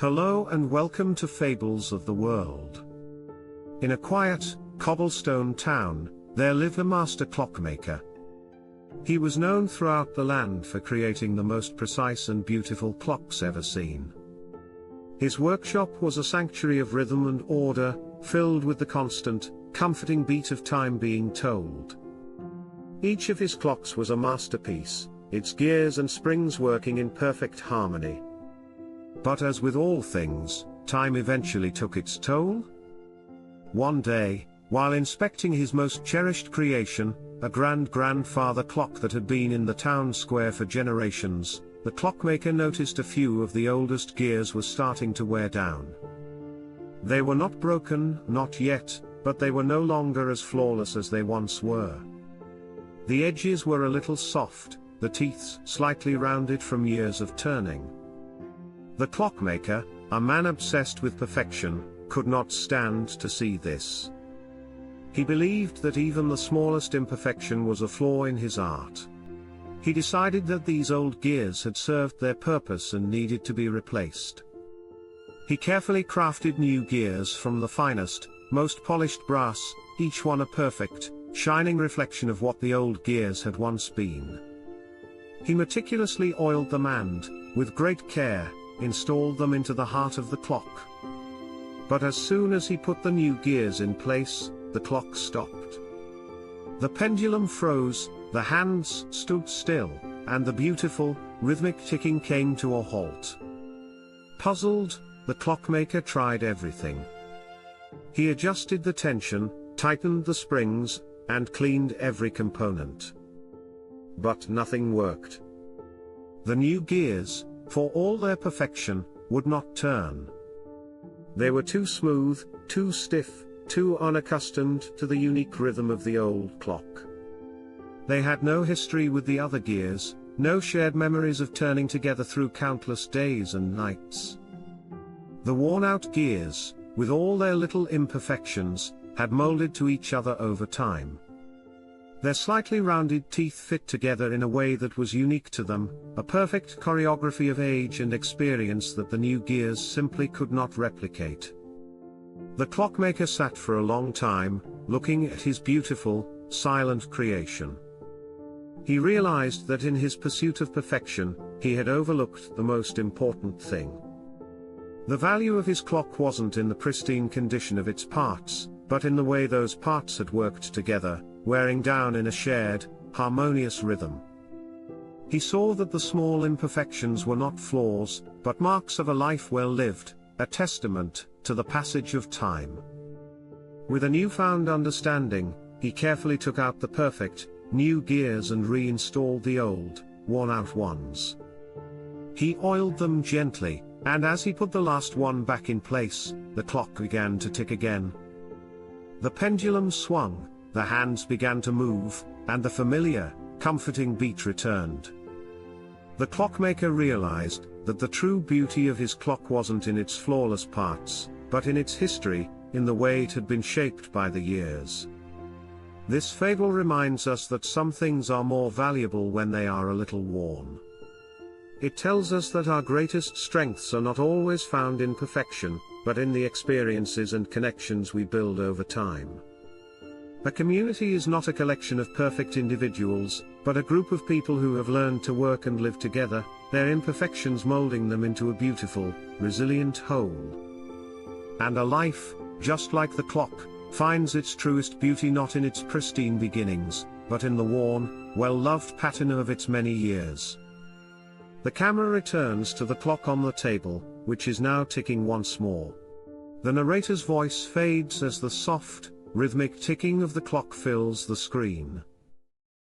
Hello and welcome to Fables of the World. In a quiet, cobblestone town, there lived a master clockmaker. He was known throughout the land for creating the most precise and beautiful clocks ever seen. His workshop was a sanctuary of rhythm and order, filled with the constant, comforting beat of time being told. Each of his clocks was a masterpiece, its gears and springs working in perfect harmony. But as with all things, time eventually took its toll. One day, while inspecting his most cherished creation, a grandfather clock that had been in the town square for generations, the clockmaker noticed a few of the oldest gears were starting to wear down. They were not broken, not yet, but they were no longer as flawless as they once were. The edges were a little soft, the teeth slightly rounded from years of turning. The clockmaker, a man obsessed with perfection, could not stand to see this. He believed that even the smallest imperfection was a flaw in his art. He decided that these old gears had served their purpose and needed to be replaced. He carefully crafted new gears from the finest, most polished brass, each one a perfect, shining reflection of what the old gears had once been. He meticulously oiled them and, with great care, installed them into the heart of the clock. But as soon as he put the new gears in place, the clock stopped. The pendulum froze, the hands stood still, and the beautiful, rhythmic ticking came to a halt. Puzzled, the clockmaker tried everything. He adjusted the tension, tightened the springs, and cleaned every component. But nothing worked. The new gears, for all their perfection, would not turn. They were too smooth, too stiff, too unaccustomed to the unique rhythm of the old clock. They had no history with the other gears, no shared memories of turning together through countless days and nights. The worn-out gears, with all their little imperfections, had molded to each other over time. Their slightly rounded teeth fit together in a way that was unique to them, a perfect choreography of age and experience that the new gears simply could not replicate. The clockmaker sat for a long time, looking at his beautiful, silent creation. He realized that in his pursuit of perfection, he had overlooked the most important thing. The value of his clock wasn't in the pristine condition of its parts, but in the way those parts had worked together, wearing down in a shared, harmonious rhythm. He saw that the small imperfections were not flaws, but marks of a life well lived, a testament to the passage of time. With a newfound understanding, he carefully took out the perfect, new gears and reinstalled the old, worn-out ones. He oiled them gently, and as he put the last one back in place, the clock began to tick again. The pendulum swung, the hands began to move, and the familiar, comforting beat returned. The clockmaker realized that the true beauty of his clock wasn't in its flawless parts, but in its history, in the way it had been shaped by the years. This fable reminds us that some things are more valuable when they are a little worn. It tells us that our greatest strengths are not always found in perfection, but in the experiences and connections we build over time. A community is not a collection of perfect individuals, but a group of people who have learned to work and live together, their imperfections molding them into a beautiful, resilient whole. And a life, just like the clock, finds its truest beauty not in its pristine beginnings, but in the worn, well-loved pattern of its many years. The camera returns to the clock on the table, which is now ticking once more. The narrator's voice fades as the soft, rhythmic ticking of the clock fills the screen.